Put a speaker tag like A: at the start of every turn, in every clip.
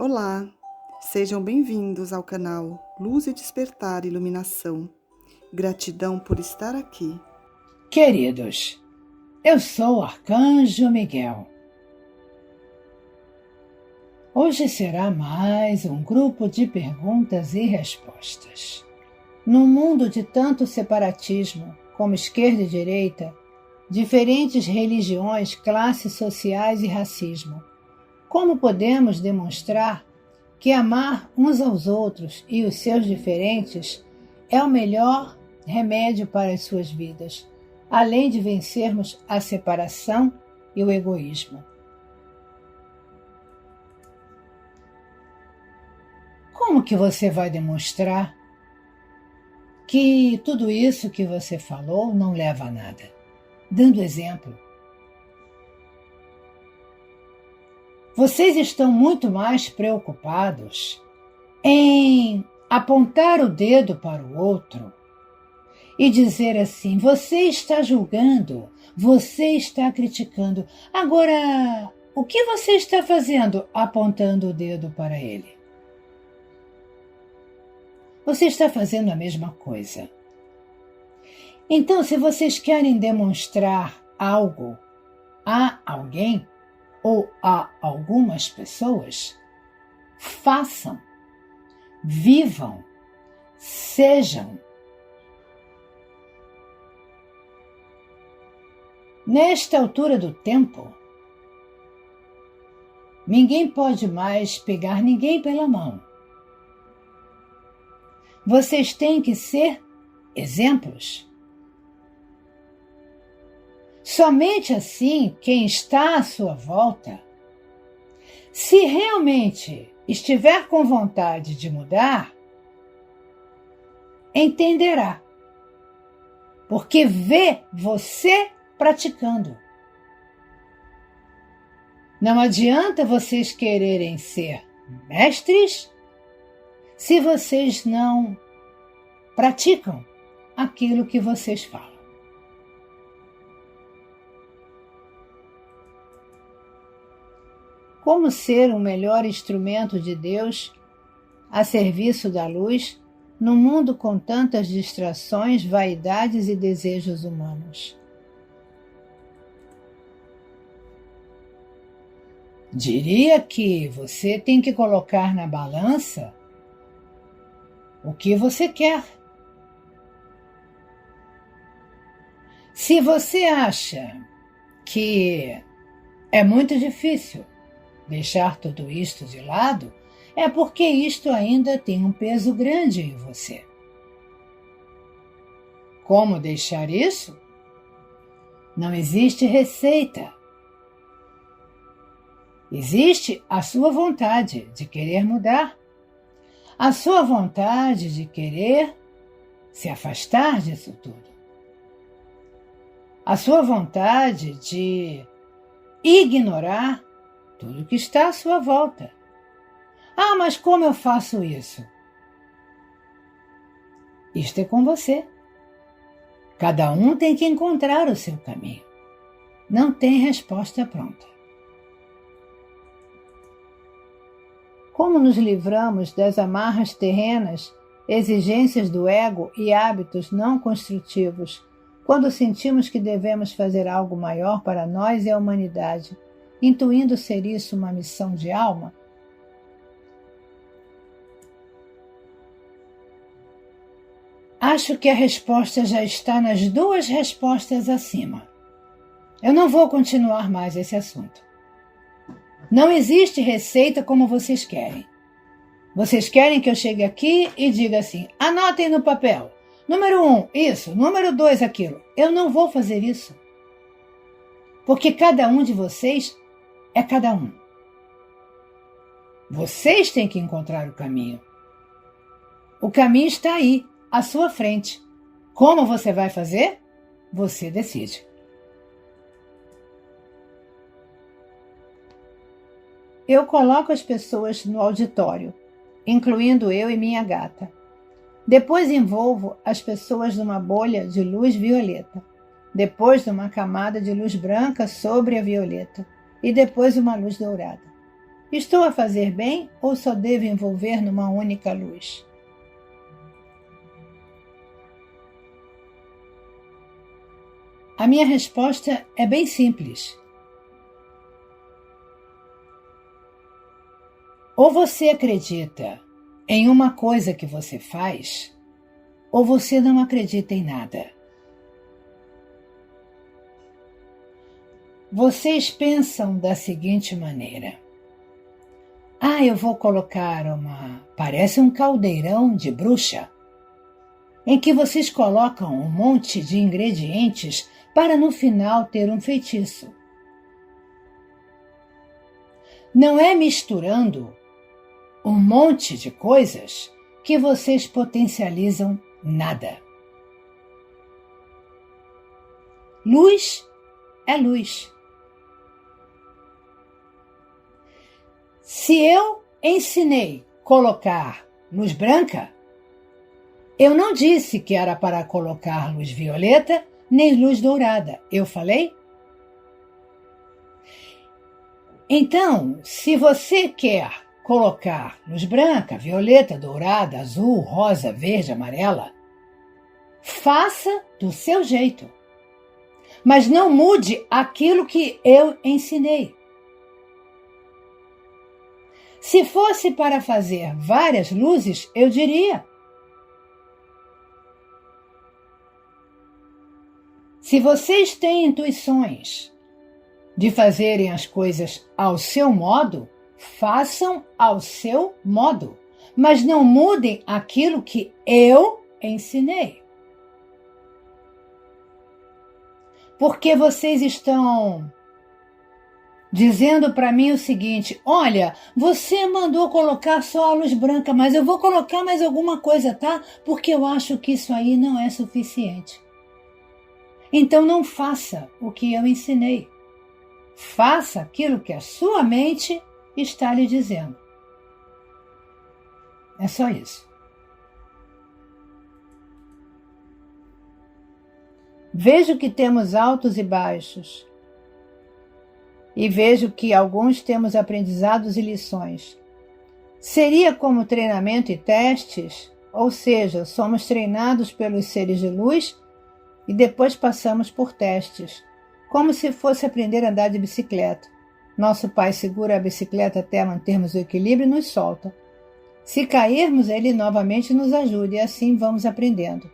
A: Olá, sejam bem-vindos ao canal Luz e Despertar Iluminação. Gratidão por estar aqui.
B: Queridos, eu sou o Arcanjo Miguel. Hoje será mais um grupo de perguntas e respostas. Num mundo de tanto separatismo, como esquerda e direita, diferentes religiões, classes sociais e racismo, como podemos demonstrar que amar uns aos outros e os seus diferentes é o melhor remédio para as suas vidas, além de vencermos a separação e o egoísmo? Como que você vai demonstrar que tudo isso que você falou não leva a nada? Dando exemplo. Vocês estão muito mais preocupados em apontar o dedo para o outro e dizer assim: você está julgando, você está criticando. Agora, o que você está fazendo apontando o dedo para ele? Você está fazendo a mesma coisa. Então, se vocês querem demonstrar algo a alguém ou a algumas pessoas, façam, vivam, sejam. Nesta altura do tempo, ninguém pode mais pegar ninguém pela mão. Vocês têm que ser exemplos. Somente assim quem está à sua volta, se realmente estiver com vontade de mudar, entenderá, porque vê você praticando. Não adianta vocês quererem ser mestres se vocês não praticam aquilo que vocês falam. Como ser um melhor instrumento de Deus a serviço da luz num mundo com tantas distrações, vaidades e desejos humanos? Diria que você tem que colocar na balança o que você quer. Se você acha que é muito difícil deixar tudo isto de lado, é porque isto ainda tem um peso grande em você. Como deixar isso? Não existe receita. Existe a sua vontade de querer mudar, a sua vontade de querer se afastar disso tudo, a sua vontade de ignorar tudo que está à sua volta. Ah, mas como eu faço isso? Isto é com você. Cada um tem que encontrar o seu caminho. Não tem resposta pronta. Como nos livramos das amarras terrenas, exigências do ego e hábitos não construtivos, quando sentimos que devemos fazer algo maior para nós e a humanidade, intuindo ser isso uma missão de alma? Acho que a resposta já está nas duas respostas acima. Eu não vou continuar mais esse assunto. Não existe receita como vocês querem. Vocês querem que eu chegue aqui e diga assim: anotem no papel. Número 1, isso. Número 2, aquilo. Eu não vou fazer isso. Porque cada um de vocês é cada um. Vocês têm que encontrar o caminho. O caminho está aí, à sua frente. Como você vai fazer? Você decide. Eu coloco as pessoas no auditório, incluindo eu e minha gata. Depois envolvo as pessoas numa bolha de luz violeta. Depois uma camada de luz branca sobre a violeta. E depois uma luz dourada. Estou a fazer bem ou só devo envolver numa única luz? A minha resposta é bem simples. Ou você acredita em uma coisa que você faz, ou você não acredita em nada. Vocês pensam da seguinte maneira: eu vou colocar parece um caldeirão de bruxa, em que vocês colocam um monte de ingredientes para no final ter um feitiço. Não é misturando um monte de coisas que vocês potencializam nada. Luz é luz. Se eu ensinei colocar luz branca, eu não disse que era para colocar luz violeta nem luz dourada. Eu falei? Então, se você quer colocar luz branca, violeta, dourada, azul, rosa, verde, amarela, faça do seu jeito. Mas não mude aquilo que eu ensinei. Se fosse para fazer várias luzes, eu diria: se vocês têm intuições de fazerem as coisas ao seu modo, façam ao seu modo, mas não mudem aquilo que eu ensinei. Porque vocês estão dizendo para mim o seguinte: olha, você mandou colocar só a luz branca, mas eu vou colocar mais alguma coisa, tá? Porque eu acho que isso aí não é suficiente. Então não faça o que eu ensinei. Faça aquilo que a sua mente está lhe dizendo. É só isso. Vejo que temos altos e baixos. E vejo que alguns temos aprendizados e lições. Seria como treinamento e testes, ou seja, somos treinados pelos seres de luz e depois passamos por testes, como se fosse aprender a andar de bicicleta. Nosso pai segura a bicicleta até mantermos o equilíbrio e nos solta. Se cairmos, ele novamente nos ajuda e assim vamos aprendendo.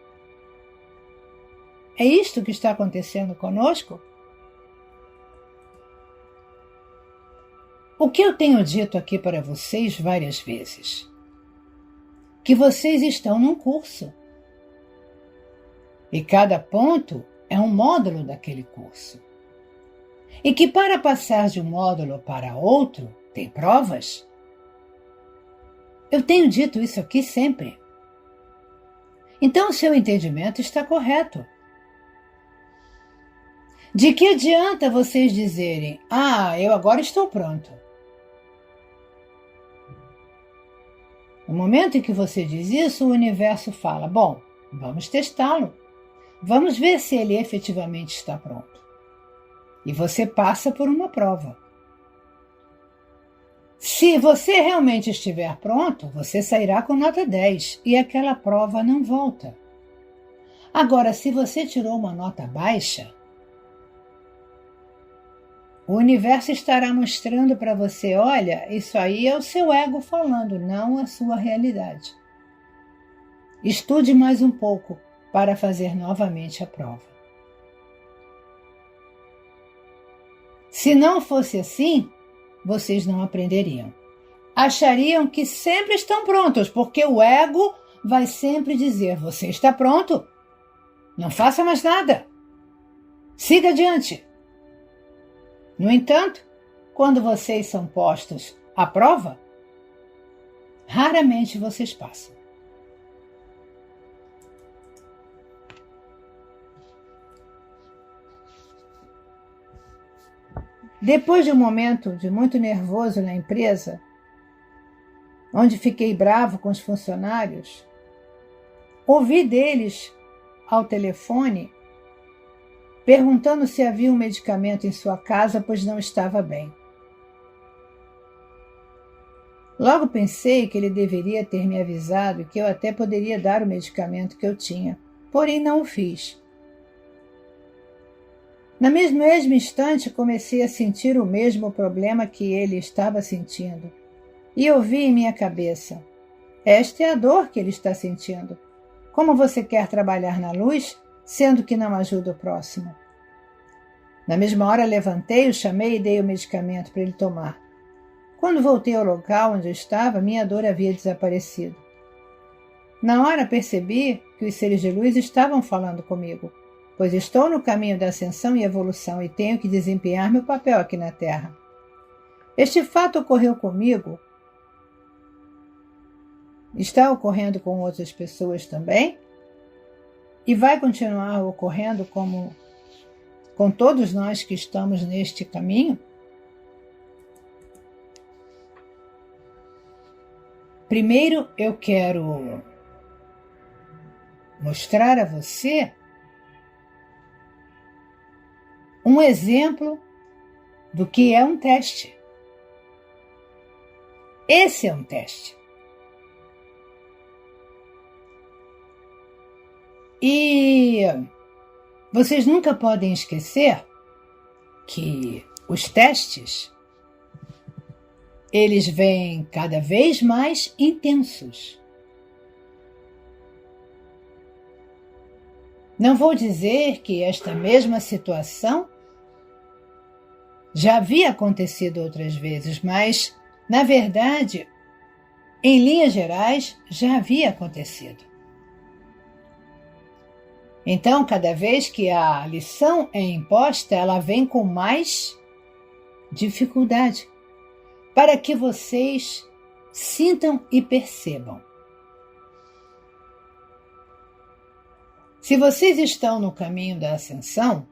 B: É isto que está acontecendo conosco? O que eu tenho dito aqui para vocês várias vezes? Que vocês estão num curso. E cada ponto é um módulo daquele curso. E que para passar de um módulo para outro, tem provas. Eu tenho dito isso aqui sempre. Então o seu entendimento está correto. De que adianta vocês dizerem: eu agora estou pronto? No momento em que você diz isso, o universo fala: bom, vamos testá-lo. Vamos ver se ele efetivamente está pronto. E você passa por uma prova. Se você realmente estiver pronto, você sairá com nota 10 e aquela prova não volta. Agora, se você tirou uma nota baixa, o universo estará mostrando para você: olha, isso aí é o seu ego falando, não a sua realidade. Estude mais um pouco para fazer novamente a prova. Se não fosse assim, vocês não aprenderiam. Achariam que sempre estão prontos, porque o ego vai sempre dizer: você está pronto, não faça mais nada, siga adiante. No entanto, quando vocês são postos à prova, raramente vocês passam. Depois de um momento de muito nervoso na empresa, onde fiquei bravo com os funcionários, ouvi deles ao telefone perguntando se havia um medicamento em sua casa, pois não estava bem. Logo pensei que ele deveria ter me avisado e que eu até poderia dar o medicamento que eu tinha, porém não o fiz. No mesmo instante comecei a sentir o mesmo problema que ele estava sentindo. E ouvi em minha cabeça: esta é a dor que ele está sentindo. Como você quer trabalhar na luz, sendo que não ajuda o próximo? Na mesma hora levantei, o chamei e dei o medicamento para ele tomar. Quando voltei ao local onde eu estava, minha dor havia desaparecido. Na hora percebi que os seres de luz estavam falando comigo, pois estou no caminho da ascensão e evolução e tenho que desempenhar meu papel aqui na Terra. Este fato ocorreu comigo. Está ocorrendo com outras pessoas também? E vai continuar ocorrendo com todos nós que estamos neste caminho? Primeiro eu quero mostrar a você um exemplo do que é um teste. Esse é um teste. E vocês nunca podem esquecer que os testes, eles vêm cada vez mais intensos. Não vou dizer que esta mesma situação já havia acontecido outras vezes, mas, na verdade, em linhas gerais, já havia acontecido. Então, cada vez que a lição é imposta, ela vem com mais dificuldade, para que vocês sintam e percebam. Se vocês estão no caminho da ascensão,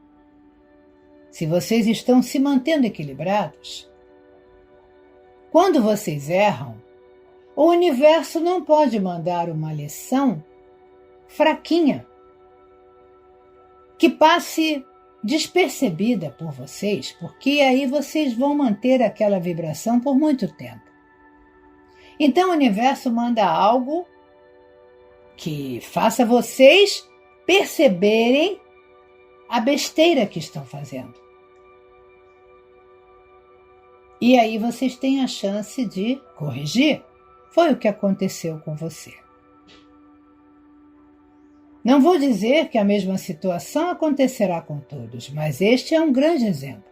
B: se vocês estão se mantendo equilibrados, quando vocês erram, o universo não pode mandar uma lição fraquinha, que passe despercebida por vocês, porque aí vocês vão manter aquela vibração por muito tempo. Então o universo manda algo que faça vocês perceberem a besteira que estão fazendo. E aí vocês têm a chance de corrigir. Foi o que aconteceu com você. Não vou dizer que a mesma situação acontecerá com todos, mas este é um grande exemplo.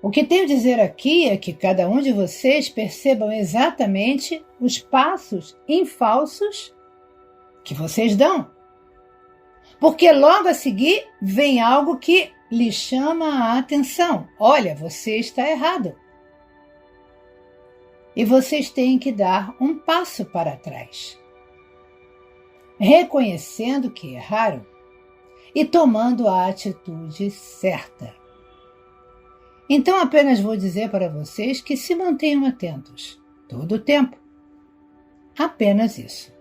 B: O que tenho a dizer aqui é que cada um de vocês percebam exatamente os passos infalsos que vocês dão. Porque logo a seguir vem algo que lhe chama a atenção. Olha, você está errado. E vocês têm que dar um passo para trás, reconhecendo que erraram e tomando a atitude certa. Então apenas vou dizer para vocês que se mantenham atentos todo o tempo. Apenas isso.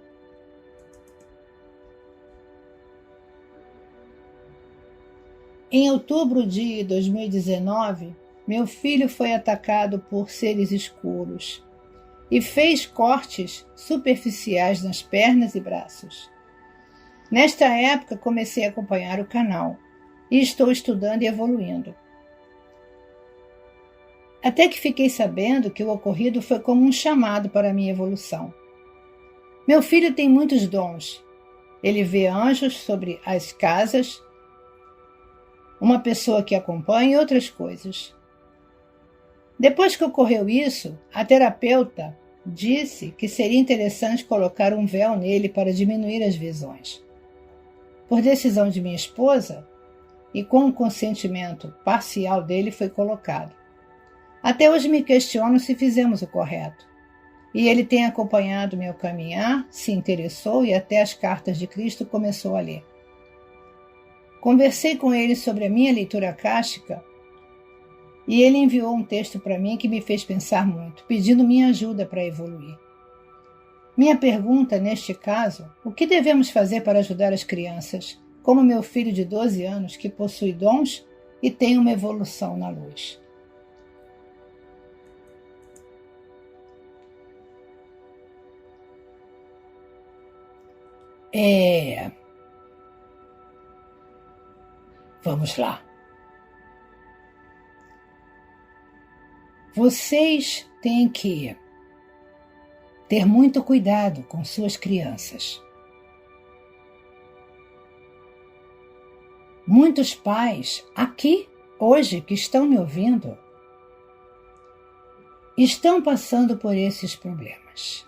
B: Em outubro de 2019, meu filho foi atacado por seres escuros e fez cortes superficiais nas pernas e braços. Nesta época, comecei a acompanhar o canal e estou estudando e evoluindo. Até que fiquei sabendo que o ocorrido foi como um chamado para a minha evolução. Meu filho tem muitos dons. Ele vê anjos sobre as casas, uma pessoa que acompanha e outras coisas. Depois que ocorreu isso, a terapeuta disse que seria interessante colocar um véu nele para diminuir as visões. Por decisão de minha esposa, e com o consentimento parcial dele, foi colocado. Até hoje me questiono se fizemos o correto. E ele tem acompanhado meu caminhar, se interessou e até as cartas de Cristo começou a ler. Conversei com ele sobre a minha leitura akáshica e ele enviou um texto para mim que me fez pensar muito, pedindo minha ajuda para evoluir. Minha pergunta, neste caso, o que devemos fazer para ajudar as crianças, como meu filho de 12 anos, que possui dons e tem uma evolução na luz? Vamos lá. Vocês têm que ter muito cuidado com suas crianças. Muitos pais aqui, hoje, que estão me ouvindo, estão passando por esses problemas.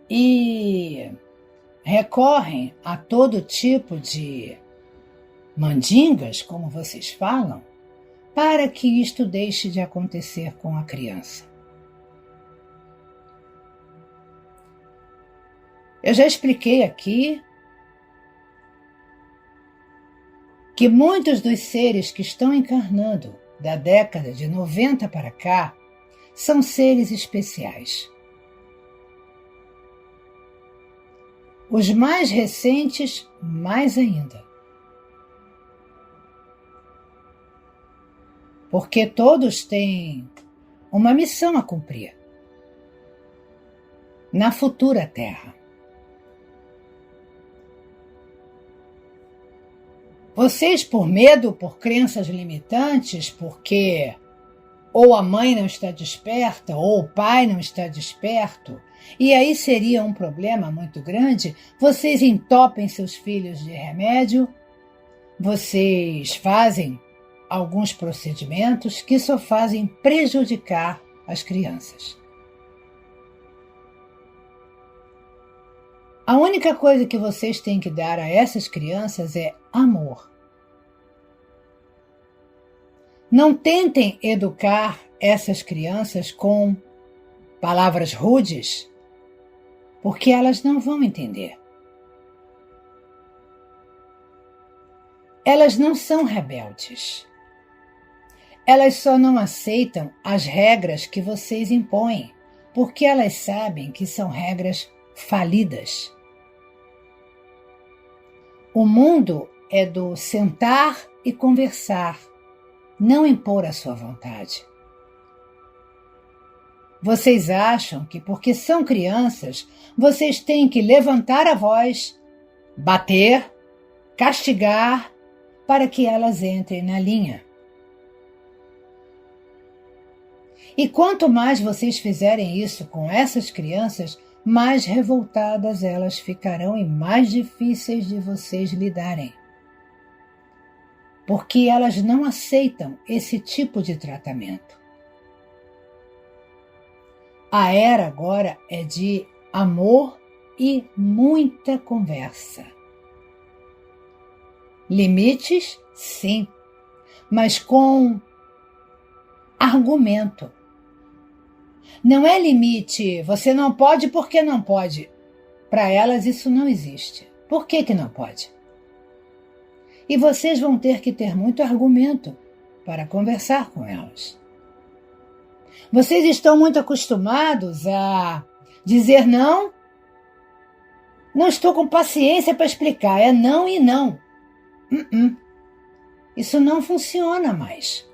B: E recorrem a todo tipo de mandingas, como vocês falam, para que isto deixe de acontecer com a criança. Eu já expliquei aqui que muitos dos seres que estão encarnando da década de 90 para cá são seres especiais. Os mais recentes, mais ainda. Porque todos têm uma missão a cumprir na futura Terra. Vocês, por medo, por crenças limitantes, porque ou a mãe não está desperta, ou o pai não está desperto, e aí seria um problema muito grande, vocês entopem seus filhos de remédio, vocês fazem alguns procedimentos que só fazem prejudicar as crianças. A única coisa que vocês têm que dar a essas crianças é amor. Não tentem educar essas crianças com palavras rudes, porque elas não vão entender. Elas não são rebeldes. Elas só não aceitam as regras que vocês impõem, porque elas sabem que são regras falidas. O mundo é do sentar e conversar, não impor a sua vontade. Vocês acham que porque são crianças, vocês têm que levantar a voz, bater, castigar, para que elas entrem na linha. E quanto mais vocês fizerem isso com essas crianças, mais revoltadas elas ficarão e mais difíceis de vocês lidarem. Porque elas não aceitam esse tipo de tratamento. A era agora é de amor e muita conversa. Limites, sim, mas com argumento. Não é limite, você não pode porque não pode. Para elas isso não existe. Por que que não pode? E vocês vão ter que ter muito argumento para conversar com elas. Vocês estão muito acostumados a dizer não. Não estou com paciência para explicar, é não e não. Isso não funciona mais.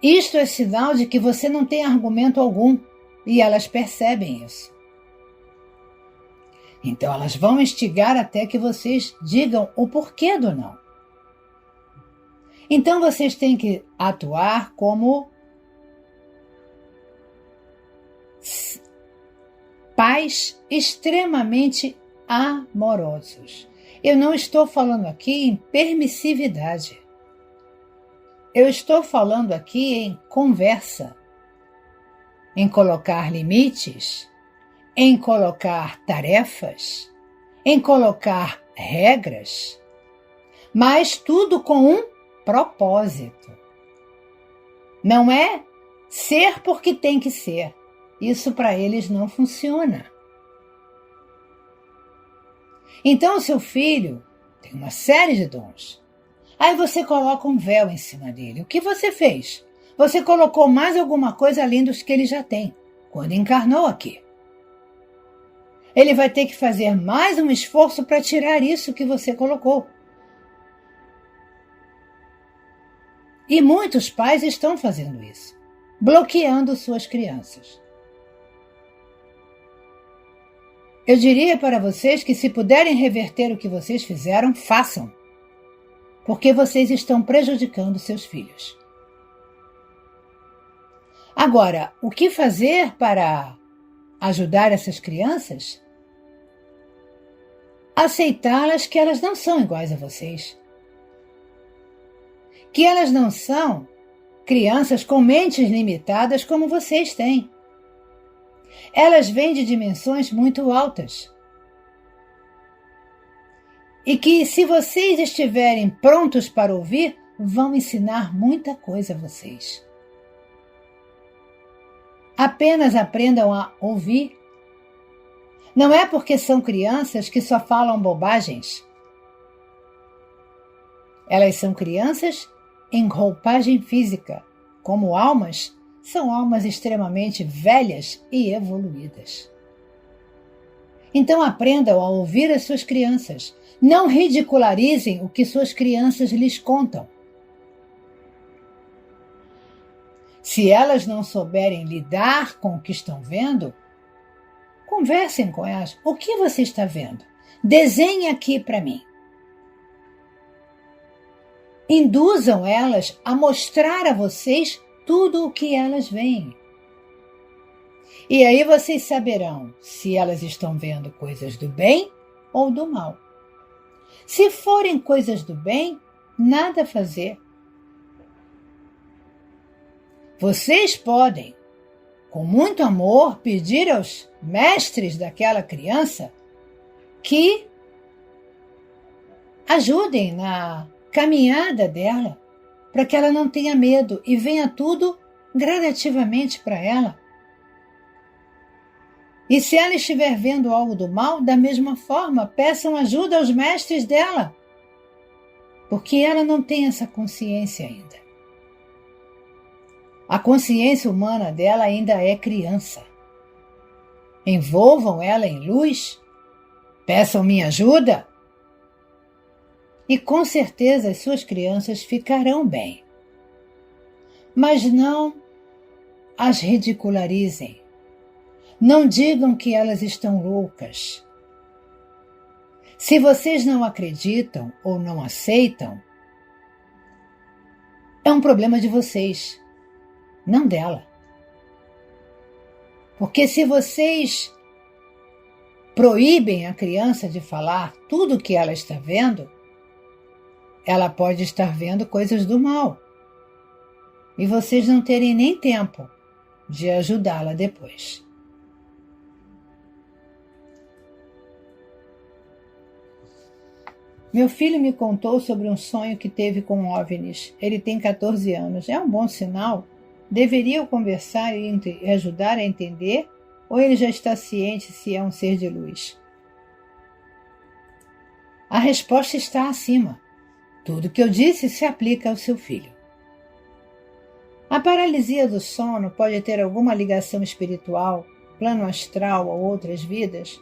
B: Isto é sinal de que você não tem argumento algum e elas percebem isso. Então elas vão instigar até que vocês digam o porquê do não. Então vocês têm que atuar como pais extremamente amorosos. Eu não estou falando aqui em permissividade. Eu estou falando aqui em conversa, em colocar limites, em colocar tarefas, em colocar regras, mas tudo com um propósito. Não é ser porque tem que ser. Isso para eles não funciona. Então o seu filho tem uma série de dons. Aí você coloca um véu em cima dele. O que você fez? Você colocou mais alguma coisa além dos que ele já tem, quando encarnou aqui. Ele vai ter que fazer mais um esforço para tirar isso que você colocou. E muitos pais estão fazendo isso, bloqueando suas crianças. Eu diria para vocês que se puderem reverter o que vocês fizeram, façam, porque vocês estão prejudicando seus filhos. Agora, o que fazer para ajudar essas crianças? Aceitá-las que elas não são iguais a vocês. Que elas não são crianças com mentes limitadas como vocês têm. Elas vêm de dimensões muito altas. E que, se vocês estiverem prontos para ouvir, vão ensinar muita coisa a vocês. Apenas aprendam a ouvir. Não é porque são crianças que só falam bobagens. Elas são crianças em roupagem física, como almas, são almas extremamente velhas e evoluídas. Então aprendam a ouvir as suas crianças. Não ridicularizem o que suas crianças lhes contam. Se elas não souberem lidar com o que estão vendo, conversem com elas. O que você está vendo? Desenhe aqui para mim. Induzam elas a mostrar a vocês tudo o que elas veem. E aí vocês saberão se elas estão vendo coisas do bem ou do mal. Se forem coisas do bem, nada a fazer. Vocês podem, com muito amor, pedir aos mestres daquela criança que ajudem na caminhada dela, para que ela não tenha medo e venha tudo gradativamente para ela. E se ela estiver vendo algo do mal, da mesma forma, peçam ajuda aos mestres dela, porque ela não tem essa consciência ainda. A consciência humana dela ainda é criança. Envolvam ela em luz, peçam minha ajuda, e com certeza as suas crianças ficarão bem. Mas não as ridicularizem. Não digam que elas estão loucas. Se vocês não acreditam ou não aceitam, é um problema de vocês, não dela. Porque se vocês proíbem a criança de falar tudo o que ela está vendo, ela pode estar vendo coisas do mal. E vocês não terem nem tempo de ajudá-la depois. Meu filho me contou sobre um sonho que teve com OVNIs. Ele tem 14 anos. É um bom sinal? Deveria eu conversar e ajudar a entender? Ou ele já está ciente se é um ser de luz? A resposta está acima. Tudo que eu disse se aplica ao seu filho. A paralisia do sono pode ter alguma ligação espiritual, plano astral ou outras vidas?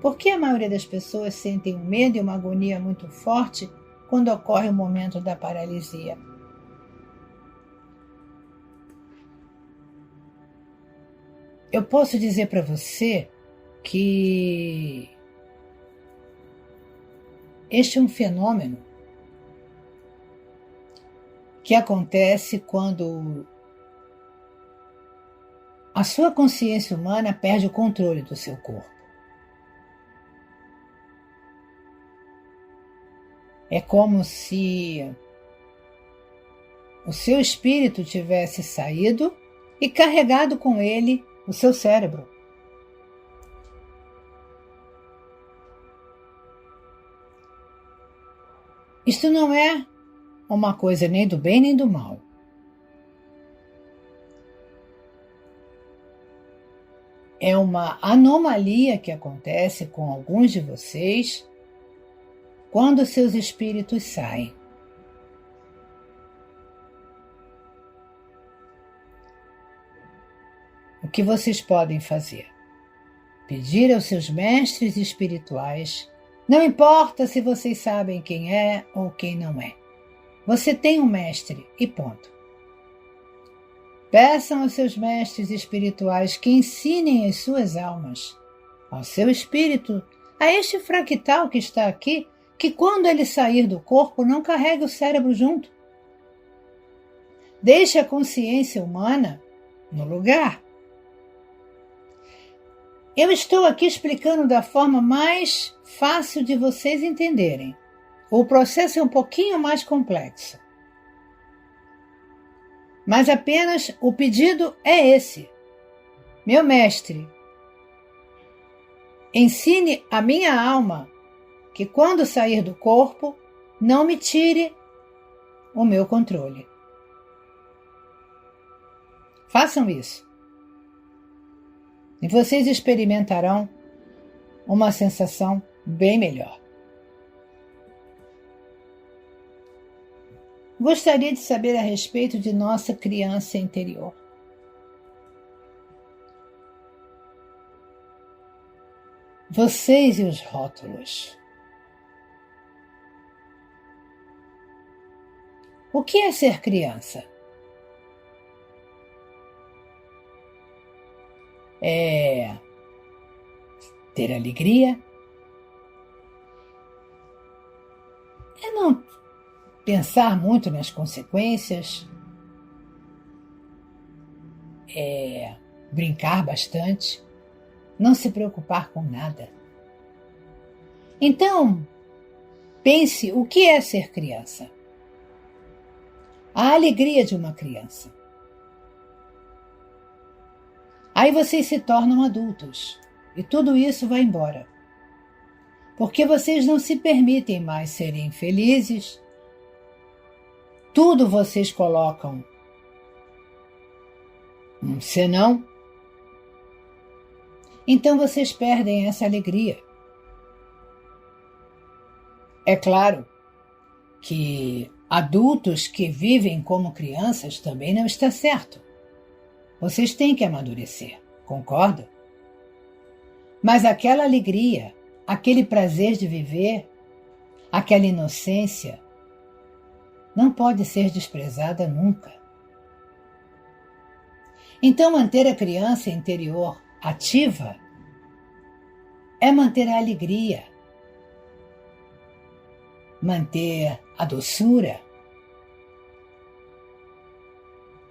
B: Por que a maioria das pessoas sentem um medo e uma agonia muito forte quando ocorre o momento da paralisia? Eu posso dizer para você que este é um fenômeno que acontece quando a sua consciência humana perde o controle do seu corpo. É como se o seu espírito tivesse saído e carregado com ele o seu cérebro. Isto não é uma coisa nem do bem nem do mal. É uma anomalia que acontece com alguns de vocês quando seus espíritos saem. O que vocês podem fazer? Pedir aos seus mestres espirituais, não importa se vocês sabem quem é ou quem não é. Você tem um mestre e ponto. Peçam aos seus mestres espirituais que ensinem as suas almas ao seu espírito, a este fractal que está aqui, que quando ele sair do corpo não carregue o cérebro junto. Deixe a consciência humana no lugar. Eu estou aqui explicando da forma mais fácil de vocês entenderem. O processo é um pouquinho mais complexo. Mas apenas o pedido é esse. Meu mestre, ensine a minha alma que quando sair do corpo, não me tire o meu controle. Façam isso. E vocês experimentarão uma sensação bem melhor. Gostaria de saber a respeito de nossa criança interior. Vocês e os rótulos. O que é ser criança? É ter alegria? É não pensar muito nas consequências? É brincar bastante? Não se preocupar com nada? Então, pense o que é ser criança. A alegria de uma criança. Aí vocês se tornam adultos e tudo isso vai embora. Porque vocês não se permitem mais serem felizes. Tudo vocês colocam um senão. Então vocês perdem essa alegria. É claro que adultos que vivem como crianças também não está certo. Vocês têm que amadurecer, concorda? Mas aquela alegria, aquele prazer de viver, aquela inocência, não pode ser desprezada nunca. Então manter a criança interior ativa é manter a alegria, manter a doçura,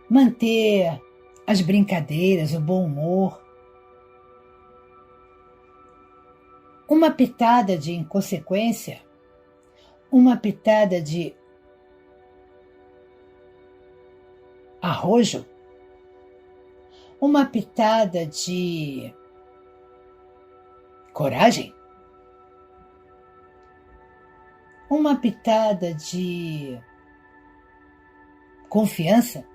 B: manter as brincadeiras, o bom humor, uma pitada de inconsequência, uma pitada de arrojo, uma pitada de coragem, uma pitada de confiança.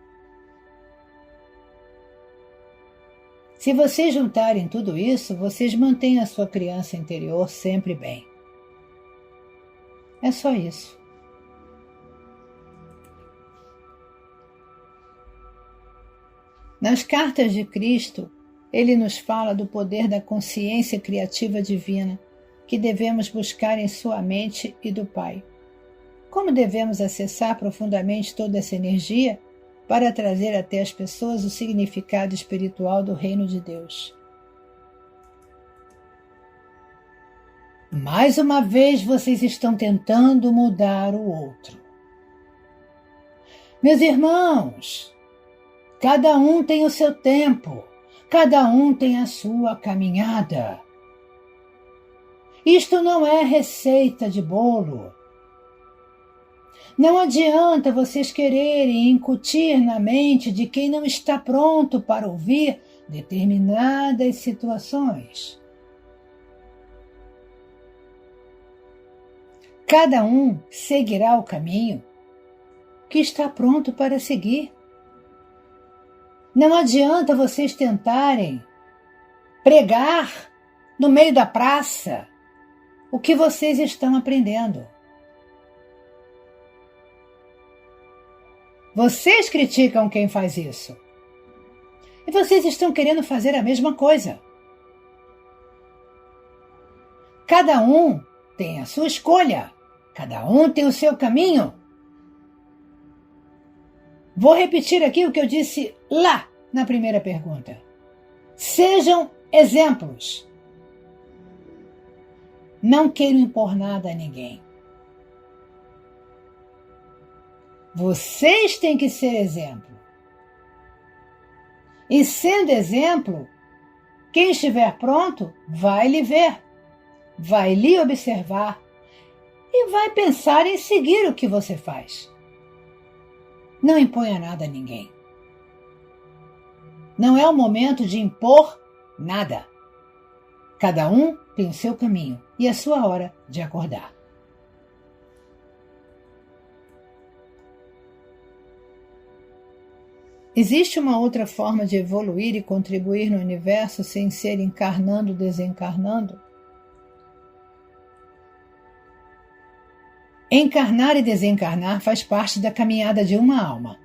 B: Se vocês juntarem tudo isso, vocês mantêm a sua criança interior sempre bem. É só isso. Nas cartas de Cristo, ele nos fala do poder da consciência criativa divina que devemos buscar em sua mente e do Pai. Como devemos acessar profundamente toda essa energia para trazer até as pessoas o significado espiritual do reino de Deus? Mais uma vez vocês estão tentando mudar o outro. Meus irmãos, cada um tem o seu tempo, cada um tem a sua caminhada. Isto não é receita de bolo. Não adianta vocês quererem incutir na mente de quem não está pronto para ouvir determinadas situações. Cada um seguirá o caminho que está pronto para seguir. Não adianta vocês tentarem pregar no meio da praça o que vocês estão aprendendo. Vocês criticam quem faz isso. E vocês estão querendo fazer a mesma coisa. Cada um tem a sua escolha. Cada um tem o seu caminho. Vou repetir aqui o que eu disse lá na primeira pergunta. Sejam exemplos. Não quero impor nada a ninguém. Vocês têm que ser exemplo. E sendo exemplo, quem estiver pronto vai lhe ver, vai lhe observar e vai pensar em seguir o que você faz. Não imponha nada a ninguém. Não é o momento de impor nada. Cada um tem o seu caminho e a sua hora de acordar. Existe uma outra forma de evoluir e contribuir no universo sem ser encarnando ou desencarnando? Encarnar e desencarnar faz parte da caminhada de uma alma.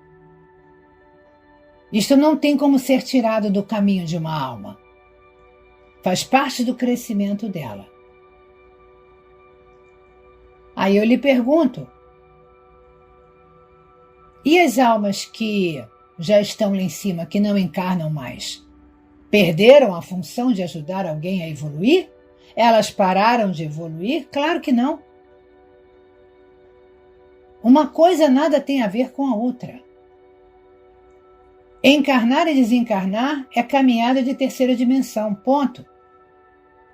B: Isto não tem como ser tirado do caminho de uma alma. Faz parte do crescimento dela. Aí eu lhe pergunto, e as almas que já estão lá em cima, que não encarnam mais, perderam a função de ajudar alguém a evoluir? Elas pararam de evoluir? Claro que não. Uma coisa nada tem a ver com a outra. Encarnar e desencarnar é caminhada de terceira dimensão, ponto.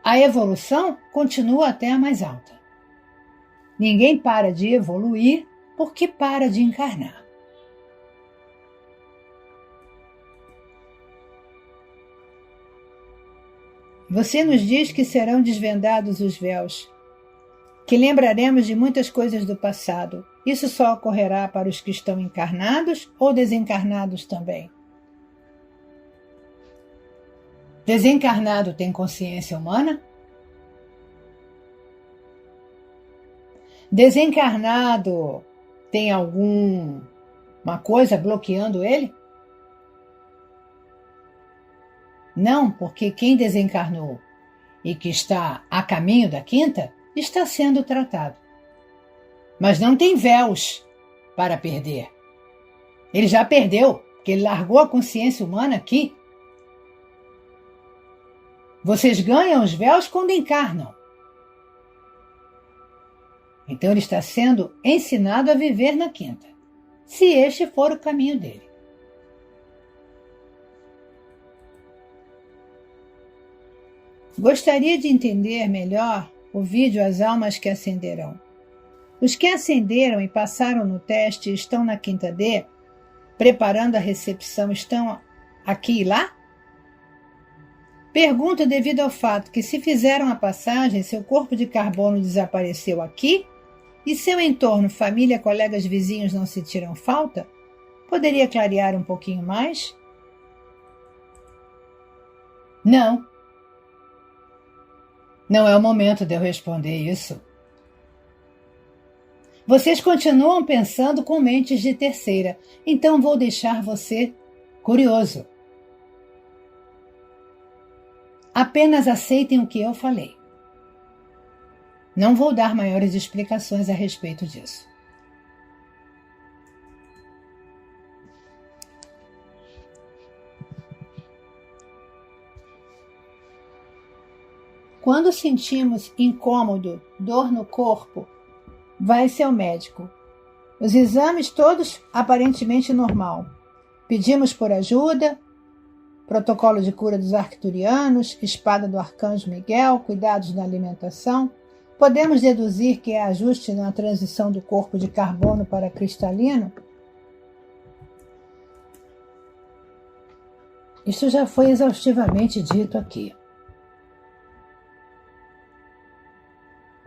B: A evolução continua até a mais alta. Ninguém para de evoluir porque para de encarnar. Você nos diz que serão desvendados os véus, que lembraremos de muitas coisas do passado. Isso só ocorrerá para os que estão encarnados ou desencarnados também? Desencarnado tem consciência humana? Desencarnado tem alguma coisa bloqueando ele? Não, porque quem desencarnou e que está a caminho da quinta está sendo tratado. Mas não tem véus para perder. Ele já perdeu, porque ele largou a consciência humana aqui. Vocês ganham os véus quando encarnam. Então ele está sendo ensinado a viver na quinta, se este for o caminho dele. Gostaria de entender melhor o vídeo As Almas que Ascenderão. Os que ascenderam e passaram no teste e estão na quinta D, preparando a recepção, estão aqui e lá? Pergunto devido ao fato que, se fizeram a passagem, seu corpo de carbono desapareceu aqui e seu entorno, família, colegas, vizinhos não sentiram falta? Poderia clarear um pouquinho mais? Não. Não é o momento de eu responder isso. Vocês continuam pensando com mentes de terceira, então vou deixar você curioso. Apenas aceitem o que eu falei. Não vou dar maiores explicações a respeito disso. Quando sentimos incômodo, dor no corpo, vai-se ao médico. Os exames todos aparentemente normal. Pedimos por ajuda, protocolo de cura dos arcturianos, espada do arcanjo Miguel, cuidados na alimentação. Podemos deduzir que é ajuste na transição do corpo de carbono para cristalino? Isso já foi exaustivamente dito aqui.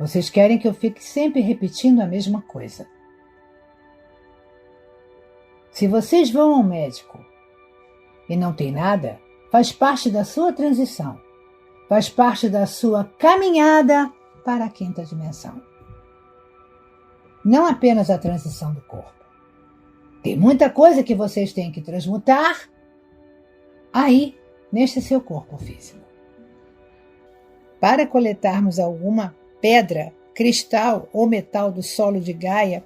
B: Vocês querem que eu fique sempre repetindo a mesma coisa. Se vocês vão ao médico e não tem nada, faz parte da sua transição, faz parte da sua caminhada para a quinta dimensão. Não apenas a transição do corpo. Tem muita coisa que vocês têm que transmutar aí, neste seu corpo físico. Para coletarmos alguma pedra, cristal ou metal do solo de Gaia,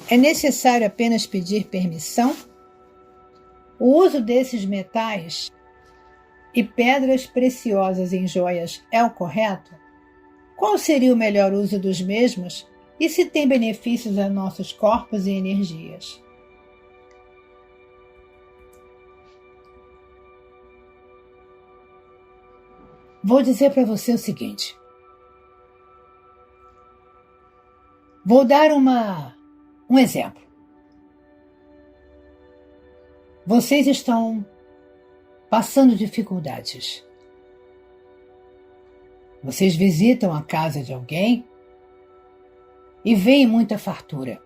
B: é necessário apenas pedir permissão? O uso desses metais e pedras preciosas em joias é o correto? qual seria o melhor uso dos mesmos e se tem benefícios a nossos corpos e energias. Vou dizer para você o seguinte. Vou dar um exemplo. Vocês estão passando dificuldades. Vocês visitam a casa de alguém e veem muita fartura.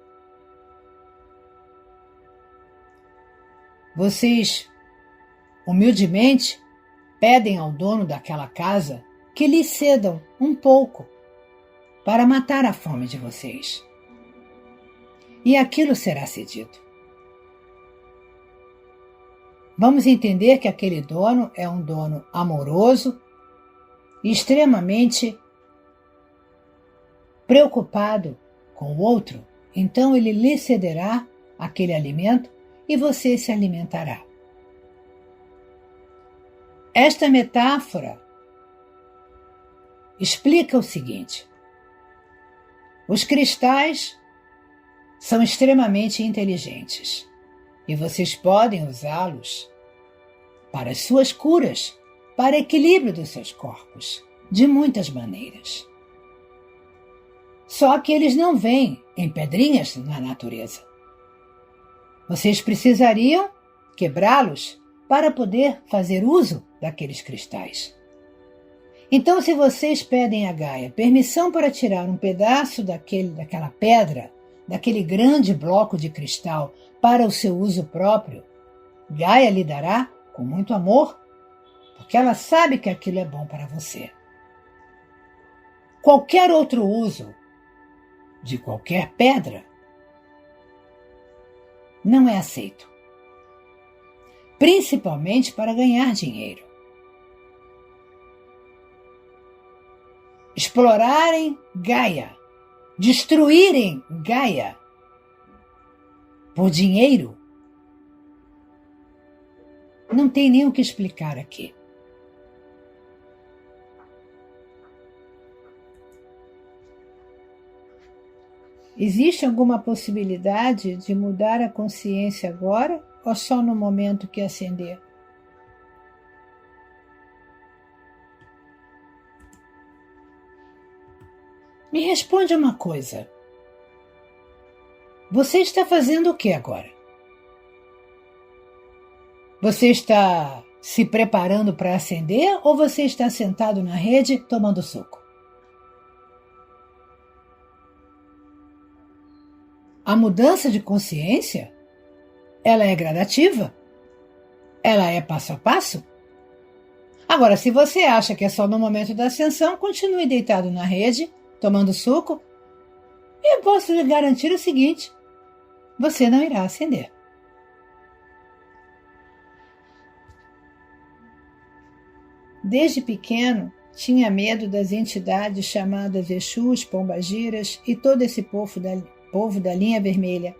B: Vocês, humildemente, pedem ao dono daquela casa que lhes cedam um pouco para matar a fome de vocês. E aquilo será cedido. Vamos entender que aquele dono é um dono amoroso e extremamente preocupado com o outro. Então ele lhe cederá aquele alimento e você se alimentará. Esta metáfora explica o seguinte: os cristais são extremamente inteligentes e vocês podem usá-los para as suas curas, para equilíbrio dos seus corpos, de muitas maneiras. Só que eles não vêm em pedrinhas na natureza. Vocês precisariam quebrá-los para poder fazer uso daqueles cristais. Então, se vocês pedem a Gaia permissão para tirar um pedaço daquela pedra, daquele grande bloco de cristal para o seu uso próprio, Gaia lhe dará com muito amor, porque ela sabe que aquilo é bom para você. Qualquer outro uso de qualquer pedra não é aceito, principalmente para ganhar dinheiro. Explorarem Gaia, destruírem Gaia por dinheiro, não tem nem o que explicar aqui. Existe alguma possibilidade de mudar a consciência agora ou só no momento que acender? Me responde uma coisa. Você está fazendo o que agora? Você está se preparando para acender ou você está sentado na rede tomando suco? A mudança de consciência, ela é gradativa? Ela é passo a passo? Agora, se você acha que é só no momento da ascensão, continue deitado na rede, tomando suco, e eu posso lhe garantir o seguinte: você não irá acender. Desde pequeno, tinha medo das entidades chamadas Exus, Pombagiras e todo esse povo da linha vermelha.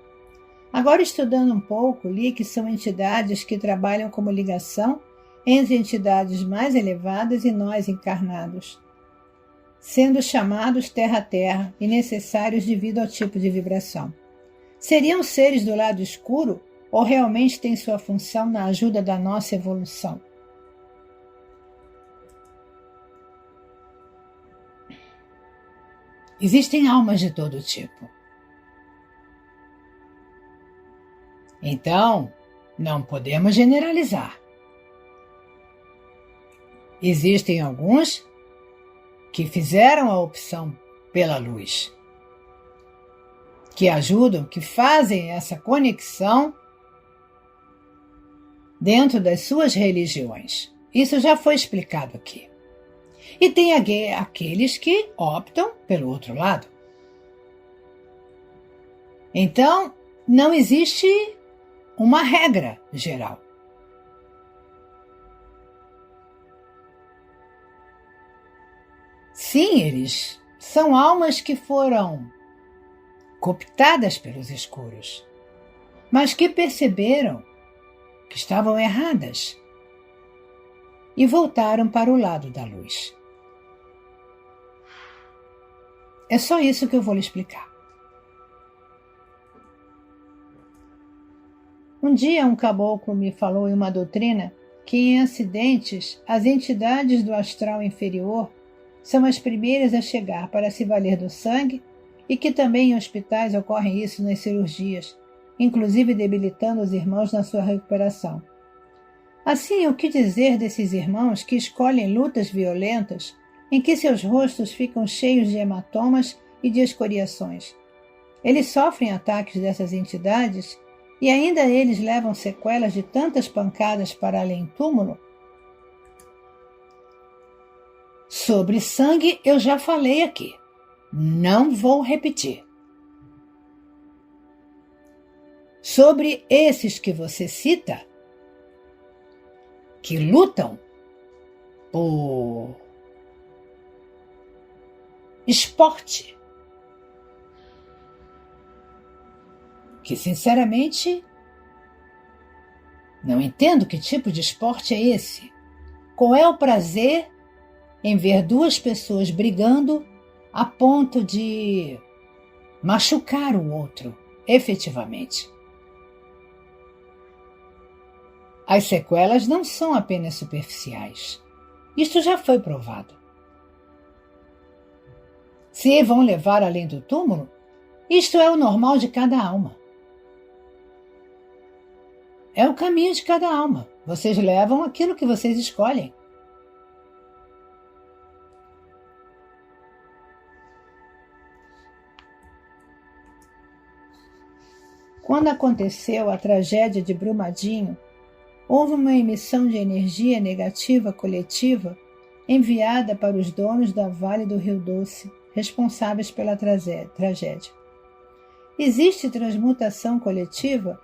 B: Agora, estudando um pouco, li que são entidades que trabalham como ligação entre entidades mais elevadas e nós encarnados, sendo chamados terra-terra e necessários devido ao tipo de vibração. Seriam seres do lado escuro ou realmente têm sua função na ajuda da nossa evolução? Existem almas de todo tipo. Então, não podemos generalizar. Existem alguns que fizeram a opção pela luz, que ajudam, que fazem essa conexão dentro das suas religiões. Isso já foi explicado aqui. E tem aqueles que optam pelo outro lado. Então, não existe uma regra geral. Sim, eles são almas que foram cooptadas pelos escuros, mas que perceberam que estavam erradas e voltaram para o lado da luz. É só isso que eu vou lhe explicar. Um dia um caboclo me falou em uma doutrina que em acidentes as entidades do astral inferior são as primeiras a chegar para se valer do sangue e que também em hospitais ocorre isso nas cirurgias, inclusive debilitando os irmãos na sua recuperação. Assim, o que dizer desses irmãos que escolhem lutas violentas em que seus rostos ficam cheios de hematomas e de escoriações? Eles sofrem ataques dessas entidades e ainda eles levam sequelas de tantas pancadas para além-túmulo? Sobre sangue eu já falei aqui. Não vou repetir. Sobre esses que você cita, que lutam por esporte, que sinceramente não entendo que tipo de esporte é esse. Qual é o prazer em ver duas pessoas brigando a ponto de machucar o outro, efetivamente? As sequelas não são apenas superficiais. Isto já foi provado. Se vão levar além do túmulo, isto é o normal de cada alma. É o caminho de cada alma. Vocês levam aquilo que vocês escolhem. Quando aconteceu a tragédia de Brumadinho, houve uma emissão de energia negativa coletiva enviada para os donos da Vale do Rio Doce, responsáveis pela tragédia. Existe transmutação coletiva?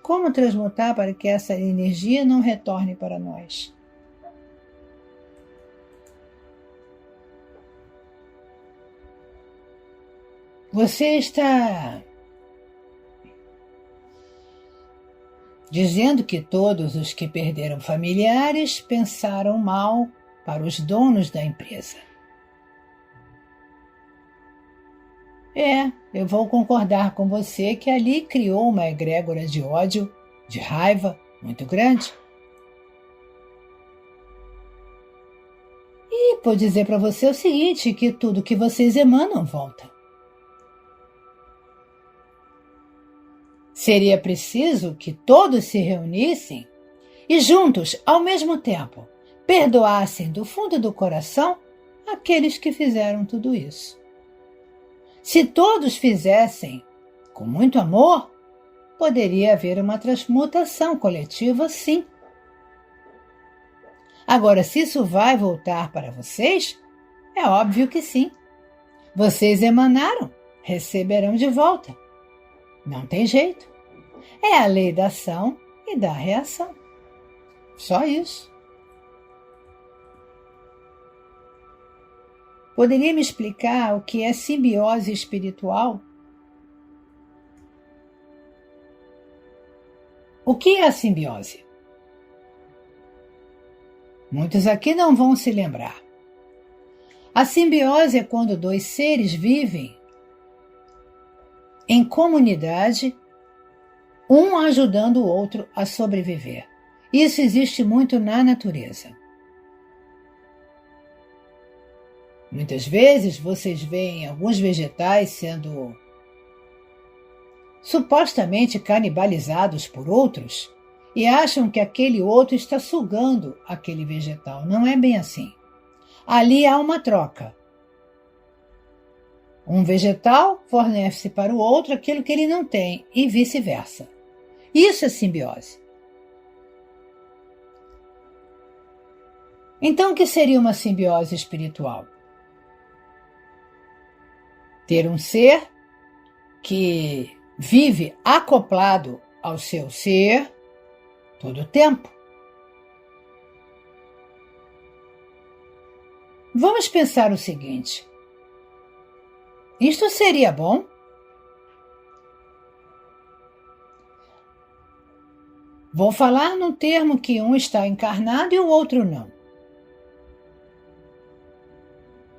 B: Como transmutar para que essa energia não retorne para nós? Você está dizendo que todos os que perderam familiares pensaram mal para os donos da empresa. Eu vou concordar com você que ali criou uma egrégora de ódio, de raiva muito grande. E vou dizer para você o seguinte, que tudo que vocês emanam volta. Seria preciso que todos se reunissem e juntos, ao mesmo tempo, perdoassem do fundo do coração aqueles que fizeram tudo isso. Se todos fizessem com muito amor, poderia haver uma transmutação coletiva, sim. Agora, se isso vai voltar para vocês, é óbvio que sim. Vocês emanaram, receberão de volta. Não tem jeito. É a lei da ação e da reação. Só isso. Poderia me explicar o que é simbiose espiritual? O que é a simbiose? Muitos aqui não vão se lembrar. A simbiose é quando dois seres vivem em comunidade, um ajudando o outro a sobreviver. Isso existe muito na natureza. Muitas vezes vocês veem alguns vegetais sendo supostamente canibalizados por outros e acham que aquele outro está sugando aquele vegetal. Não é bem assim. Ali há uma troca. Um vegetal fornece para o outro aquilo que ele não tem e vice-versa. Isso é simbiose. Então, o que seria uma simbiose espiritual? Ter um ser que vive acoplado ao seu ser todo o tempo. Vamos pensar o seguinte. Isto seria bom? Vou falar num termo que um está encarnado e o outro não.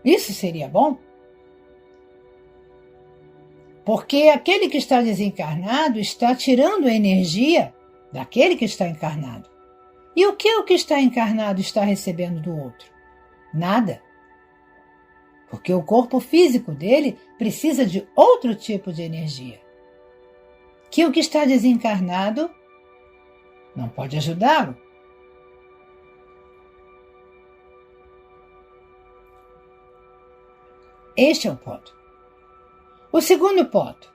B: Isso seria bom? Porque aquele que está desencarnado está tirando a energia daquele que está encarnado. E o que está encarnado está recebendo do outro? Nada. Porque o corpo físico dele precisa de outro tipo de energia. Que o que está desencarnado não pode ajudá-lo. Este é o ponto. O segundo ponto.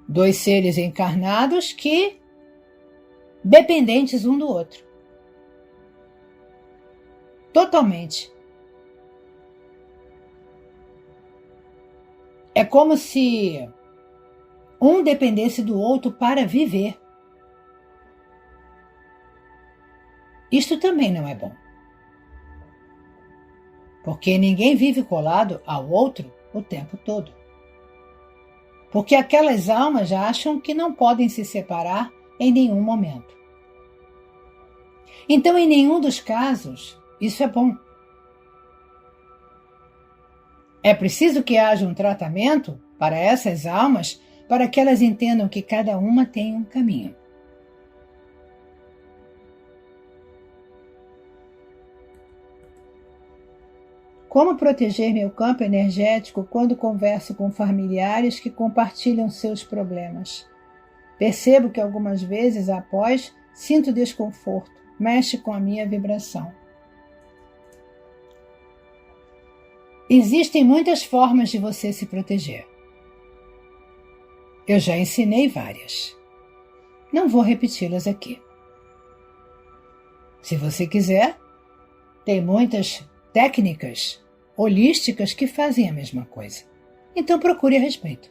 B: Dois seres encarnados que dependentes um do outro. Totalmente. É como se um dependesse do outro para viver. Isto também não é bom. Porque ninguém vive colado ao outro o tempo todo. Porque aquelas almas já acham que não podem se separar em nenhum momento. Então, em nenhum dos casos, isso é bom. É preciso que haja um tratamento para essas almas, para que elas entendam que cada uma tem um caminho. Como proteger meu campo energético quando converso com familiares que compartilham seus problemas? Percebo que algumas vezes após sinto desconforto, mexe com a minha vibração. Existem muitas formas de você se proteger. Eu já ensinei várias. Não vou repeti-las aqui. Se você quiser, tem muitas técnicas holísticas que fazem a mesma coisa. Então procure a respeito.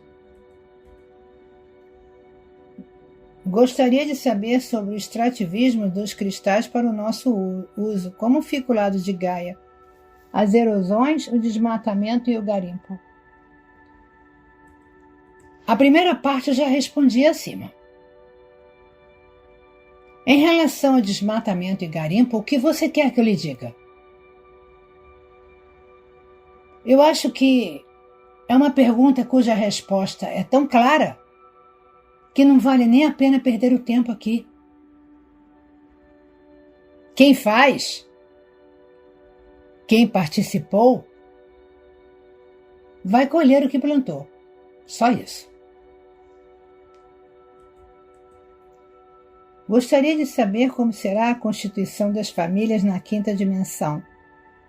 B: Gostaria de saber sobre o extrativismo dos cristais para o nosso uso, como fica o lado de Gaia, as erosões, o desmatamento e o garimpo. A primeira parte eu já respondi acima. Em relação ao desmatamento e garimpo, o que você quer que eu lhe diga? Eu acho que é uma pergunta cuja resposta é tão clara que não vale nem a pena perder o tempo aqui. Quem faz, quem participou, vai colher o que plantou. Só isso. Gostaria de saber como será a constituição das famílias na quinta dimensão.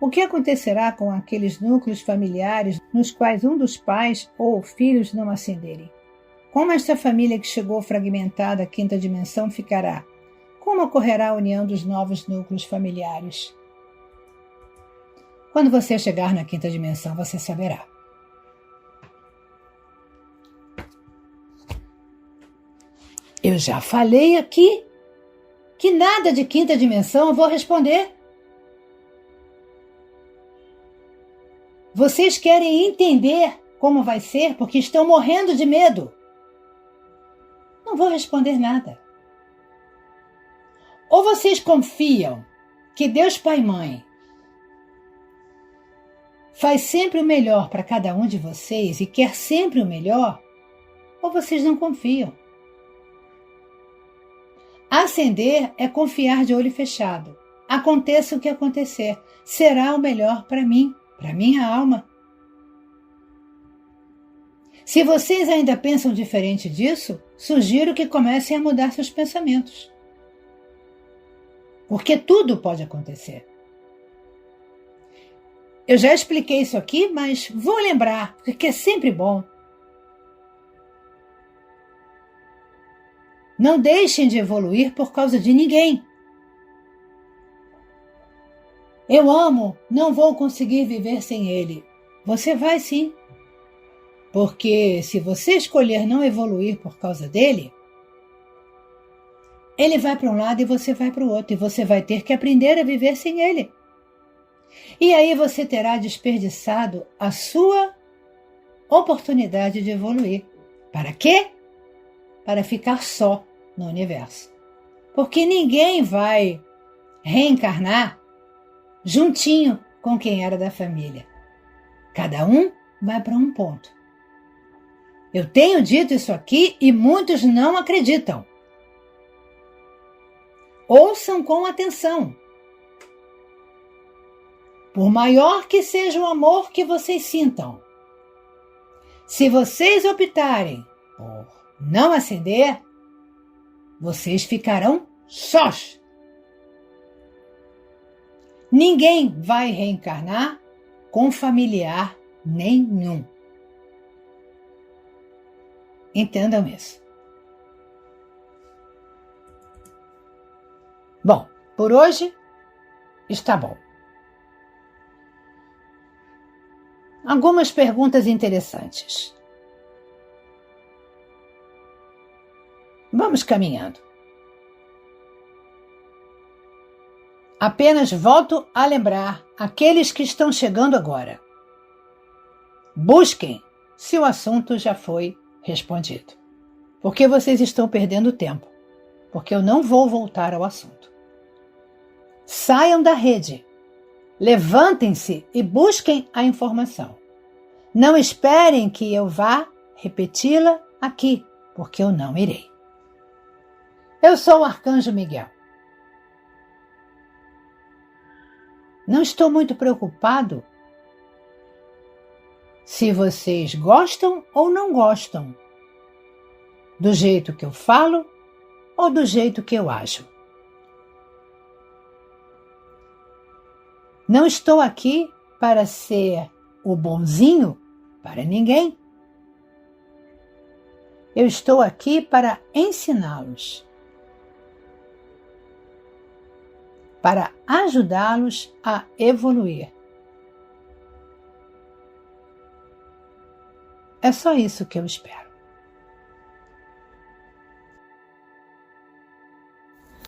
B: O que acontecerá com aqueles núcleos familiares nos quais um dos pais ou filhos não ascenderem? Como esta família que chegou fragmentada à quinta dimensão ficará? Como ocorrerá a união dos novos núcleos familiares? Quando você chegar na quinta dimensão, você saberá. Eu já falei aqui que nada de quinta dimensão eu vou responder. Vocês querem entender como vai ser porque estão morrendo de medo. Não vou responder nada. Ou vocês confiam que Deus Pai e Mãe faz sempre o melhor para cada um de vocês e quer sempre o melhor, ou vocês não confiam. Ascender é confiar de olho fechado. Aconteça o que acontecer, será o melhor para mim, para minha alma. Se vocês ainda pensam diferente disso, sugiro que comecem a mudar seus pensamentos. Porque tudo pode acontecer. Eu já expliquei isso aqui, mas vou lembrar, porque é sempre bom. Não deixem de evoluir por causa de ninguém. Eu amo, não vou conseguir viver sem ele. Você vai sim. Porque se você escolher não evoluir por causa dele, ele vai para um lado e você vai para o outro. E você vai ter que aprender a viver sem ele. E aí você terá desperdiçado a sua oportunidade de evoluir. Para quê? Para ficar só no universo. Porque ninguém vai reencarnar juntinho com quem era da família. Cada um vai para um ponto. Eu tenho dito isso aqui e muitos não acreditam. Ouçam com atenção. Por maior que seja o amor que vocês sintam, se vocês optarem por não acender, vocês ficarão sós. Ninguém vai reencarnar com familiar nenhum. Entendam isso. Bom, por hoje está bom. Algumas perguntas interessantes. Vamos caminhando. Apenas volto a lembrar aqueles que estão chegando agora. Busquem se o assunto já foi respondido. Porque vocês estão perdendo tempo. Porque eu não vou voltar ao assunto. Saiam da rede. Levantem-se e busquem a informação. Não esperem que eu vá repeti-la aqui, porque eu não irei. Eu sou o Arcanjo Miguel. Não estou muito preocupado se vocês gostam ou não gostam do jeito que eu falo ou do jeito que eu ajo. Não estou aqui para ser o bonzinho para ninguém. Eu estou aqui para ensiná-los, para ajudá-los a evoluir. É só isso que eu espero.